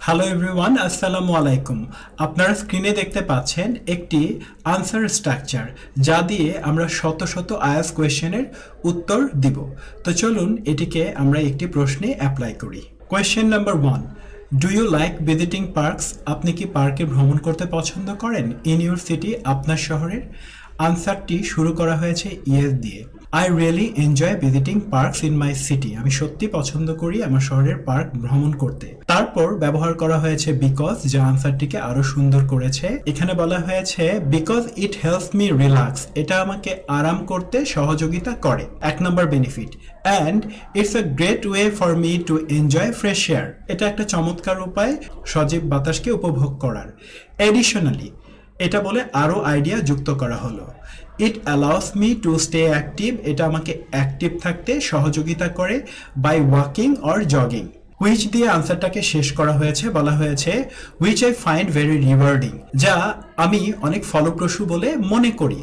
Hello everyone, আসসালামু আলাইকুম। আপনারা স্ক্রিনে দেখতে পাচ্ছেন একটি আনসার স্ট্রাকচার, যা দিয়ে আমরা শত শত আইএলটিএস কোয়েশ্চেনের উত্তর দিব। তো চলুন এটিকে আমরা একটি প্রশ্নে অ্যাপ্লাই করি। Question number 1, do you like visiting parks? আপনি কি পার্কে ভ্রমণ করতে পছন্দ করেন ইন ইউর সিটি? আপনার শহরের। আনসারটি শুরু করা হয়েছে ইয়েস দিয়ে। I really enjoy visiting parks in my city. আমি সত্যি পছন্দ করি আমার শহরের পার্ক ভ্রমণ করতে। তারপর ব্যবহার করা হয়েছে বিকজ, যা আনসারটিকে আরো সুন্দর করেছে। এখানে বলা হয়েছে because it helps me relax. এটা আমাকে আরাম করতে সহযোগিতা করে। 1 নম্বর benefit. And it's a great way for me to enjoy fresh air. এটা একটা চমৎকার উপায় সজীব বাতাসকে উপভোগ করার। এডিশনালি, এটা বলে আরো আইডিয়া যুক্ত করা হলো। It allows me to stay active. এটা আমাকে অ্যাক্টিভ থাকতে সহযোগিতা করে by walking or jogging. Which দিয়ে আনসারটাকে শেষ করা হয়েছে, বলা হয়েছে which I find very rewarding, যা আমি অনেক ফলপ্রসূ বলে মনে করি।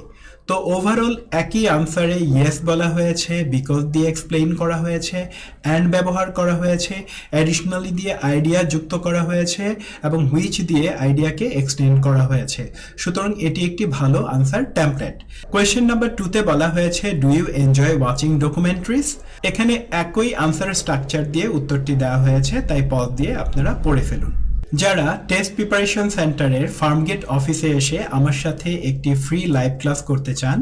তো ওভারঅল একই আনসারে ইয়েস বলা হয়েছে, বিকজ দিয়ে এক্সপ্লেইন করা হয়েছে, অ্যান্ড ব্যবহার করা হয়েছে, অ্যাডিশনালি দিয়ে আইডিয়া যুক্ত করা হয়েছে এবং হুইচ দিয়ে আইডিয়াকে এক্সটেন্ড করা হয়েছে। সুতরাং এটি একটি ভালো আনসার টেমপ্লেট। কোয়েশ্চেন নাম্বার 2তে বলা হয়েছে do you enjoy watching documentaries? এখানে একই আনসার স্ট্রাকচার দিয়ে উত্তরটি দেওয়া হয়েছে, তাই পজ দিয়ে আপনারা পড়ে ফেলুন। যারা টেস্ট প্রিপারেশন সেন্টারের ফার্মগেট অফিসে এসে আমার সাথে একটি ফ্রি লাইভ ক্লাস করতে চান,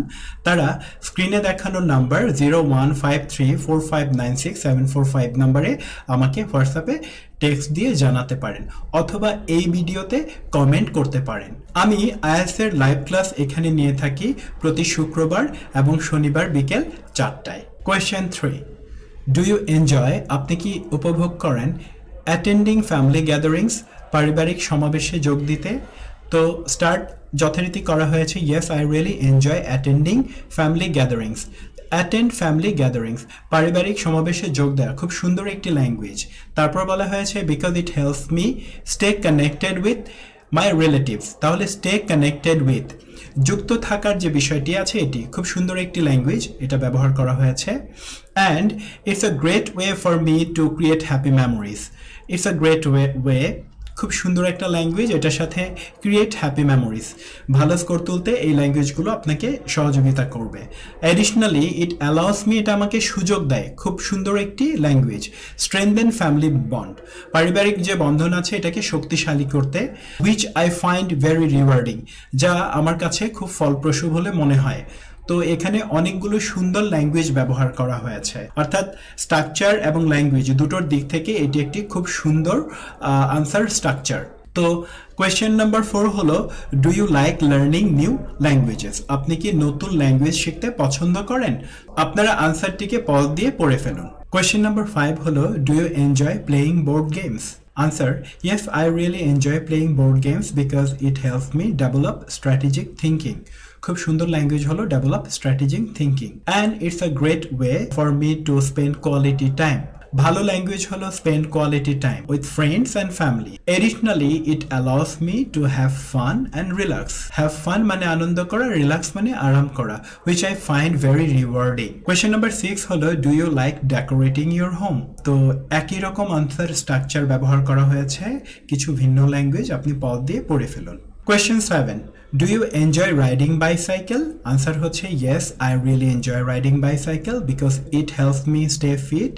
তারা স্ক্রিনে দেখানো নাম্বার 015345967745 নম্বরে আমাকে হোয়াটসঅ্যাপে টেক্সট দিয়ে জানাতে পারেন, অথবা এই ভিডিওতে কমেন্ট করতে পারেন। আমি আইএলটিএস এর লাইভ ক্লাস এখানে নিয়ে থাকি প্রতি শুক্রবার এবং শনিবার বিকেল 4টায়। Question 3, do you enjoy? আপনি কি উপভোগ করেন অ্যাটেন্ডিং ফ্যামিলি গ্যাদারিংস? পারিবারিক সমাবেশে যোগ দিতে? তো স্টার্ট যথারীতি করা হয়েছে yes I really enjoy attending family gatherings. Attend family gatherings, পারিবারিক সমাবেশে যোগ দেওয়া, খুব সুন্দর একটি ল্যাঙ্গুয়েজ। তারপর বলা হয়েছে because it helps me stay connected with my relatives. তাহলে স্টে কানেক্টেড উইথ, যুক্ত থাকার যে বিষয়টি আছে, এটি খুব সুন্দর একটি ল্যাঙ্গুয়েজ, এটা ব্যবহার করা হয়েছে। And it's a great way for me to create happy memories. It's a great way, খুব সুন্দর একটা ল্যাঙ্গুয়েজ, এটার সাথে ক্রিয়েট হ্যাপি মেমোরিজ, ভালো স্কোর তুলতে এই ল্যাঙ্গুয়েজগুলো আপনাকে সহযোগিতা করবে। অ্যাডিশনালি ইট অ্যালাউস মি, এটা আমাকে সুযোগ দেয়, খুব সুন্দর একটি ল্যাঙ্গুয়েজ। স্ট্রেংথেন ফ্যামিলি বন্ড, পারিবারিক যে বন্ধন আছে এটাকে শক্তিশালী করতে। Which I find very rewarding, যা আমার কাছে খুব ফলপ্রসূ বলে মনে হয়। তো এখানে অনেকগুলো সুন্দর ল্যাঙ্গুয়েজ ব্যবহার করা হয়েছে, অর্থাৎ স্ট্রাকচার এবং ল্যাঙ্গুয়েজ দুটোর দিক থেকে এটি একটি খুব সুন্দর আনসার স্ট্রাকচার। তো কোয়েশ্চেন নাম্বার 4 হলো do you like learning new languages? আপনি কি নতুন ল্যাঙ্গুয়েজ শিখতে পছন্দ করেন? আপনারা আনসারটিকে পজ দিয়ে পড়ে ফেলুন। কোয়েশ্চেন নাম্বার 5 হলো do you enjoy playing board games? Answer, yes, I really enjoy playing board games because it helps me develop strategic thinking. খুব সুন্দর ল্যাঙ্গুয়েজ হলো develop strategic thinking, and it's a great way for me to spend quality time. ভালো language হলো spend quality time with friends and family. Additionally, it allows me to have fun and relax. Have fun মানে আনন্দ করা, relax মানে আরাম করা, which I find very rewarding. Question number 6 হলো do you like decorating your home? তো একই রকম answer structure ব্যবহার করা হয়েছে, কিছু ভিন্ন ল্যাঙ্গুয়েজ, আপনি পজ দিয়ে পড়ে ফেলুন। Question 7, do you enjoy riding bicycle? Answer হচ্ছে yes, I really enjoy riding bicycle because it helps me stay fit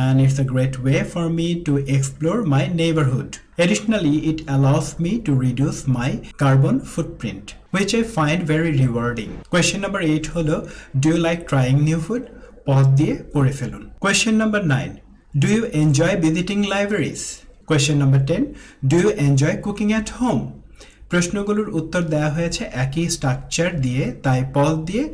and it's a great way for me to explore my neighborhood. Additionally, it allows me to reduce my carbon footprint, which I find very rewarding. Question number 8 হলো do you like trying new food? Pause দিয়ে পড়ে ফেলুন। Question number 9, do you enjoy visiting libraries? Question number 10, do you enjoy cooking at home? প্রশ্নগুলোর উত্তর দেওয়া হয়েছে একই structure দিয়ে, তাই পজ দিয়ে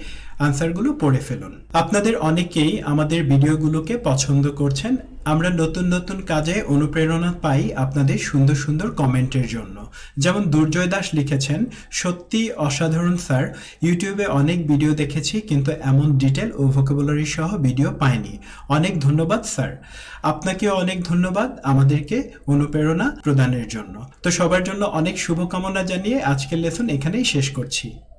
আনসারগুলো পড়ে ফেলুন। আপনাদের অনেকেই আমাদের ভিডিওগুলোকে পছন্দ করছেন। আমরা নতুন নতুন কাজে অনুপ্রেরণা পাই আপনাদের সুন্দর সুন্দর কমেন্টের জন্য। যেমন দুর্জয় দাস লিখেছেন, সত্যি অসাধারণ স্যার, ইউটিউবে অনেক ভিডিও দেখেছি কিন্তু এমন ডিটেল ও ভোকাবুলারি সহ ভিডিও পাইনি। অনেক ধন্যবাদ স্যার। আপনাকেও অনেক ধন্যবাদ আমাদেরকে অনুপ্রেরণা প্রদানের জন্য। তো সবার জন্য অনেক শুভকামনা জানিয়ে আজকের লেসন এখানেই শেষ করছি।